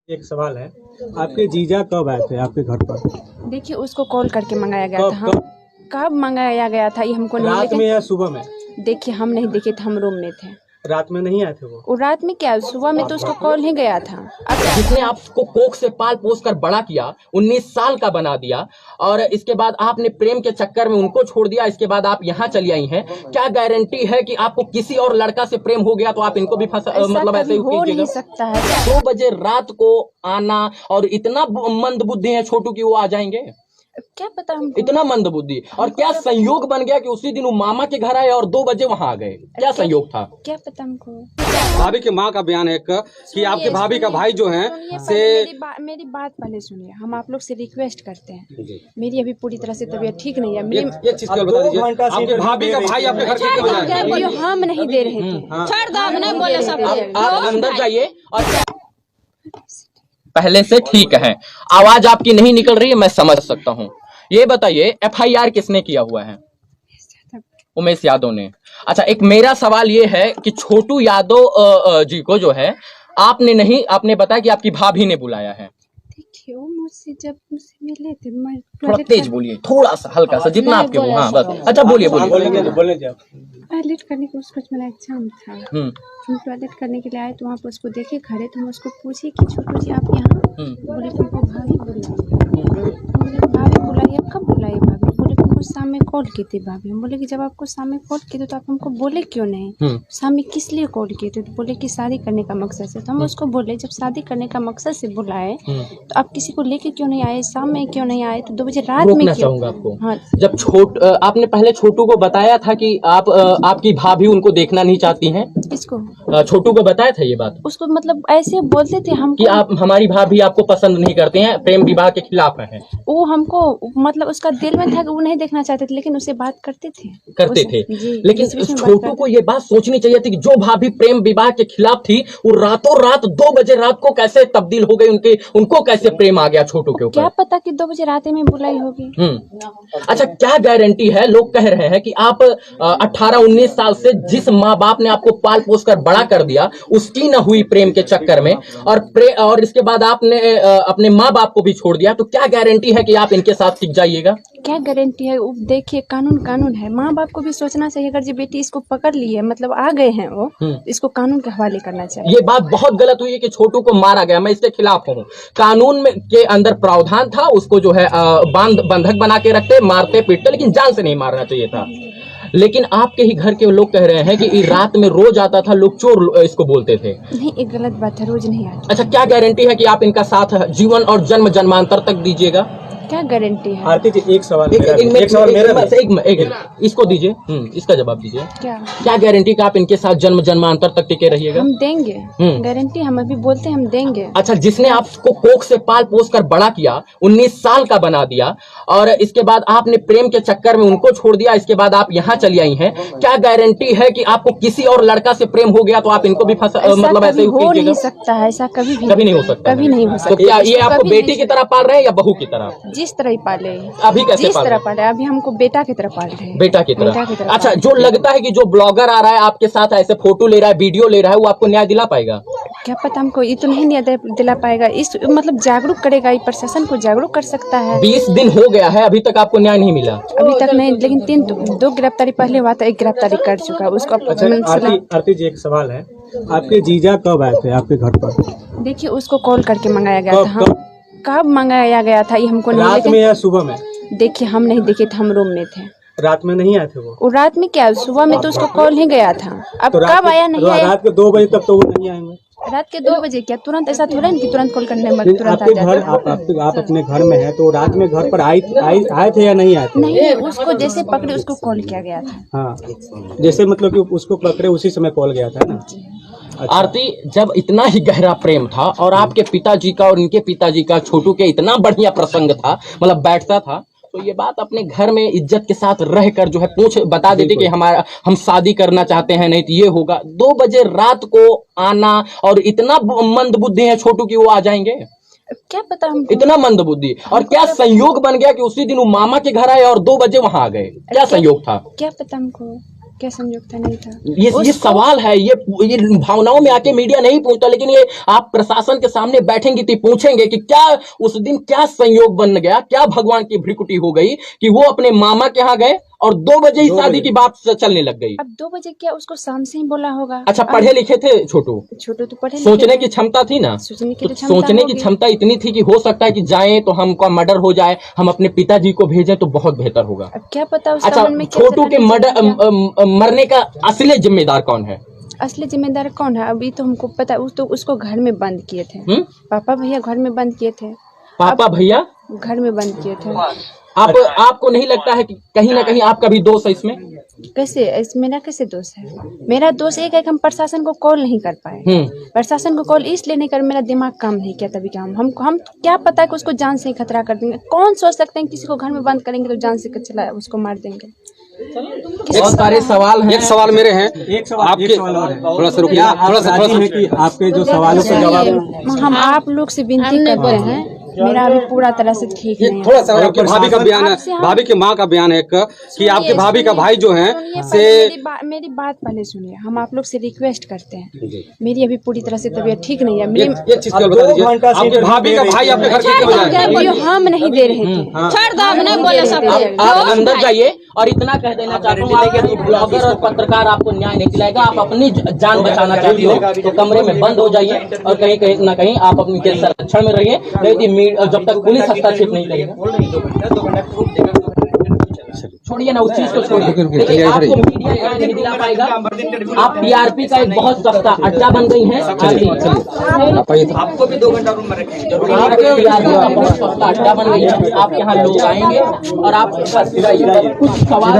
एक सवाल है, आपके जीजा कब आए थे आपके घर पर? देखिए उसको कॉल करके मंगाया गया था। कब मंगाया गया था ये हमको नहीं, रात में या सुबह में? देखिए हम नहीं देखे थे, हम रूम में थे। रात में नहीं आए थे वो? रात में क्या, सुबह में तो उसको कॉल ही गया था। जिसने आपको कोख से पाल पोस कर बड़ा किया, 19 साल का बना दिया, और इसके बाद आपने प्रेम के चक्कर में उनको छोड़ दिया, इसके बाद आप यहाँ चली आई हैं। क्या गारंटी है कि आपको किसी और लड़का से प्रेम हो गया तो आप इनको भी मतलब ऐसे ही हो नहीं सकता है। 2 बजे रात को आना, और इतना मंद बुद्धि है छोटू की वो आ जाएंगे? क्या पता हमको। इतना मंद बुद्धि, और क्या संयोग बन गया कि उसी दिन वो मामा के घर आए और 2 बजे वहां आ गए? क्या संयोग था? क्या पता हमको। भाभी की माँ का बयान है कि आपके भाभी का भाई जो है से मेरी बात पहले सुनिए। हम आप लोग से रिक्वेस्ट करते हैं, मेरी अभी पूरी तरह से तबीयत ठीक नहीं है। एक चीज क्या बता दीजिए, आपके भाभी का भाई आपके घर कितने बजे आए? वीडियो हम नहीं दे रहे थे। छोड़ दो, हम नहीं बोले सब। आप अंदर जाइए। और पहले से ठीक है, आवाज आपकी नहीं निकल रही है, मैं समझ सकता हूँ। ये बताइए FIR किसने किया हुआ है? उमेश यादव ने। अच्छा, एक मेरा सवाल ये है कि छोटू यादव जी को जो है आपने नहीं, आपने बताया कि आपकी भाभी ने बुलाया है। देखिए वो मुझसे जब मुझसे मिले थे, मैं थोड़ा तेज बोलिए, थोड़ा सा हल्का सा, जितना आपके हो। हाँ बस। अच्छा बोलिए बोलिए। टॉयलेट करने को उसको मेरा एग्जाम था। हम टॉयलेट करने के लिए आए तो वहाँ पर उसको देखे खड़े, तो हम उसको पूछे कि छोटू जी आप यहाँ? बोले तुमको भाभी बुलाई। भाभी बुलाई? अब कब बुलाई भाभी? बोले तुमको शाम में कॉल की थी भाभी। हम बोले कि जब आपको शाम में कॉल की थी तो आप हमको बोले क्यों नहीं? शाम में किस लिए कॉल किए थे? तो बोले कि शादी करने का मकसद से। तो हम उसको बोले जब शादी करने का मकसद से बुलाए तो आप किसी को लेके क्यों नहीं आए? शाम में क्यों नहीं आए? तो 2 बजे रात में क्यों? चाहूंगा आपको। हाँ। जब आपने पहले छोटू को बताया था कि आपकी भाभी उनको देखना नहीं चाहती हैं? किसको? छोटू को बताया था ये बात? उसको मतलब ऐसे बोलते थे हम कि आप, हमारी भाभी आपको पसंद नहीं करते हैं, प्रेम विवाह के खिलाफ हैं। वो हमको मतलब उसका दिल में था कि वो नहीं देखना चाहते थे, लेकिन उससे बात करते थे। लेकिन छोटू को ये बात सोचनी चाहिए थी कि जो भाभी प्रेम विवाह के खिलाफ थी वो रातों रात 2 बजे रात को कैसे तब्दील हो गई, उनको कैसे प्रेम आ गया छोटू के ऊपर? क्या पता कि 2 बजे रात में बुलाई होगी। अच्छा, क्या गारंटी है? लोग कह रहे हैं कि आप 18-19 साल से जिस माँ बाप ने आपको पाल पोस कर बड़ा कर दिया उसकी न हुई प्रेम के चक्कर में, और इसके बाद आपने अपने माँ बाप को भी छोड़ दिया, तो क्या गारंटी है कि आप इनके साथ टिक जाइएगा? क्या गारंटी है? देखिए कानून है। माँ बाप को भी सोचना चाहिए। अगर जो बेटी इसको पकड़ ली है, मतलब आ गए हैं वो, इसको कानून के हवाले करना चाहिए। ये बात बहुत गलत हुई है कि छोटू को मारा गया, मैं इसके खिलाफ हूँ। कानून में के अंदर प्रावधान था, उसको जो है बंधक बना के रखते, मारते पीटते, लेकिन जान से नहीं मारना चाहिए था। लेकिन आपके ही घर के लोग कह रहे हैं कि रात में रोज आता था, लोग चोर इसको बोलते थे। नहीं, एक गलत बात है, रोज नहीं आता। अच्छा, क्या गारंटी है कि आप इनका साथ जीवन और जन्म जन्मांतर तक दीजिएगा? क्या गारंटी है? आरती जी एक सवाल इसको दीजिए, इसका जवाब दीजिए। क्या गारंटी का आप इनके साथ जन्म जन्मांतर तक टिके रहिएगा? हम देंगे गारंटी, हम अभी बोलते हैं हम देंगे। अच्छा, जिसने आपको कोख से पाल पोस कर बड़ा किया, 19 साल का बना दिया, और इसके बाद आपने प्रेम के चक्कर में उनको छोड़ दिया, इसके बाद आप यहाँ चली आई हैं। क्या गारंटी है कि आपको किसी और लड़का से प्रेम हो गया तो आप इनको भी मतलब ऐसे ही हो नहीं सकता है? ऐसा कभी नहीं हो सकता। कभी नहीं हो सकता। तो क्या ये आपको बेटी की तरह पाल रहे हैं या बहू की तरह? जिस तरह ही पाले। अभी कैसे जिस तरह पाले? अभी हमको बेटा की तरह पाल रहे हैं। बेटा की तरह। अच्छा, जो लगता है कि जो ब्लॉगर आ रहा है आपके साथ ऐसे फोटो ले रहा है, वीडियो ले रहा है, वो आपको न्याय दिला पाएगा? क्या पता, हमको ये तो नहीं न्याय दिला पाएगा। इस मतलब जागरूक करेगा, ये प्रशासन को जागरूक कर सकता है। 20 दिन हो गया है, अभी तक आपको न्याय नहीं मिला? अभी तक नहीं, लेकिन 2 गिरफ्तारी पहले हुआ था, 1 गिरफ्तारी कर चुका है उसको। आरती जी एक सवाल है, आपके जीजा कब आए थे आपके घर पर? देखिए उसको कॉल करके मंगाया गया था। कब मंगाया गया था ये हमको नहीं, रात में या सुबह में? देखिए हम नहीं देखे थे, हम रूम में थे। रात में नहीं आए थे वो? रात में क्या, सुबह में तो उसको कॉल ही गया था। अब तो कब आया नहीं आया? रात के 2 बजे तक तो वो नहीं आएंगे। रात के 2 बजे क्या तुरंत? ऐसा थोड़ा नहीं कि तुरंत कॉल करने में तुरंत आ आपके जाता। घर आप अपने घर में है तो रात में घर पर आए थे या नहीं आए थे? नहीं, उसको जैसे पकड़े उसको कॉल किया गया था। हाँ, जैसे मतलब कि उसको पकड़े उसी समय कॉल गया था ना? अच्छा। आरती, जब इतना ही गहरा प्रेम था और आपके पिताजी का और इनके पिताजी का छोटू के इतना बढ़िया प्रसंग था, मतलब बैठता था, तो ये बात अपने घर में इज्जत के साथ रहकर जो है बता देते कि हम शादी करना चाहते हैं, नहीं तो ये होगा। 2 बजे रात को आना, और इतना मंद बुद्धि है छोटू की वो आ जाएंगे? क्या पता हमको। इतना मंद बुद्धि, और क्या संयोग बन गया कि उसी दिन वो मामा के घर आए और 2 बजे वहां आ गए? क्या संयोग था? क्या पता हमको। क्या संयोग था, नहीं था। ये सवाल है, ये भावनाओं में आके मीडिया नहीं पूछता, लेकिन ये आप प्रशासन के सामने बैठेंगे तो पूछेंगे कि क्या उस दिन क्या संयोग बन गया, क्या भगवान की भ्रिकुटी हो गई कि वो अपने मामा के यहाँ गए और 2 बजे ही शादी की बात चलने लग गई। अब 2 बजे क्या, उसको शाम से ही बोला होगा। अच्छा, पढ़े लिखे थे छोटू? छोटू तो पढ़े, सोचने की क्षमता थी ना, सोचने की क्षमता इतनी थी कि हो सकता है कि जाएं तो हमका मर्डर हो जाए, हम अपने पिताजी को भेजें तो बहुत बेहतर होगा। अब क्या पता उसका अच्छा, मन में क्या छोटू के मर्डर मरने का असली जिम्मेदार कौन है? असली जिम्मेदार कौन है अभी तो हमको पता। उसको घर में बंद किए थे। पापा भैया घर में बंद किए थे। पापा भैया घर में बंद किए थे। आपको नहीं लगता है कि कहीं ना कहीं आपका भी दोष है इसमें? कैसे, मेरा कैसे दोष है? मेरा दोष एक है कि हम प्रशासन को कॉल नहीं कर पाए। प्रशासन को कॉल इसलिए नहीं कर, मेरा दिमाग काम नहीं किया तभी का हम क्या पता है कि उसको जान से ही खतरा कर देंगे। कौन सोच सकते हैं किसी को घर में बंद करेंगे तो जान से चला उसको मार देंगे। बहुत सारे सवाल हैं। एक सवाल मेरे हैं, एक सवाल और है। थोड़ा सा रुकिए, थोड़ा सा कि आपके जो सवालों का जवाब हम आप लोग से विनती करते हैं, मेरा अभी पूरा तरह से ठीक नहीं है। थोड़ा सा आपकी भाभी का बयान है, भाभी की माँ का बयान है कि आपके भाभी का भाई जो है से मेरी बात पहले सुनिए। हम आप लोग से रिक्वेस्ट करते हैं, मेरी अभी पूरी तरह से तबीयत ठीक नहीं है। एक चीज बता दीजिए, आपके भाभी का भाई आपके घर के हम नहीं दे रहे थे। आप अंदर जाइए और इतना कह देना चाहता हूँ, आपके ब्लॉगर और पत्रकार आपको न्याय नहीं दिलाएगा। आप अपनी जान बचाना चाहती हो तो कमरे में बंद हो जाइए और कहीं ना कहीं आप अपनी के संरक्षण में रहिए, नहीं जब तक पुलिस हस्तक्षेप नहीं करेगा। छोड़िए ना उस चीज को, छोड़िए। आपको मीडिया नहीं दिला पाएगा। आप टीआरपी का एक बहुत सस्ता अड्डा बन गई है। आपको भी 2 घंटा रूम में रखेंगे। टीआरपी का बहुत सस्ता अड्डा बन गई है। आप यहाँ लोग आएंगे और आप कुछ सवाल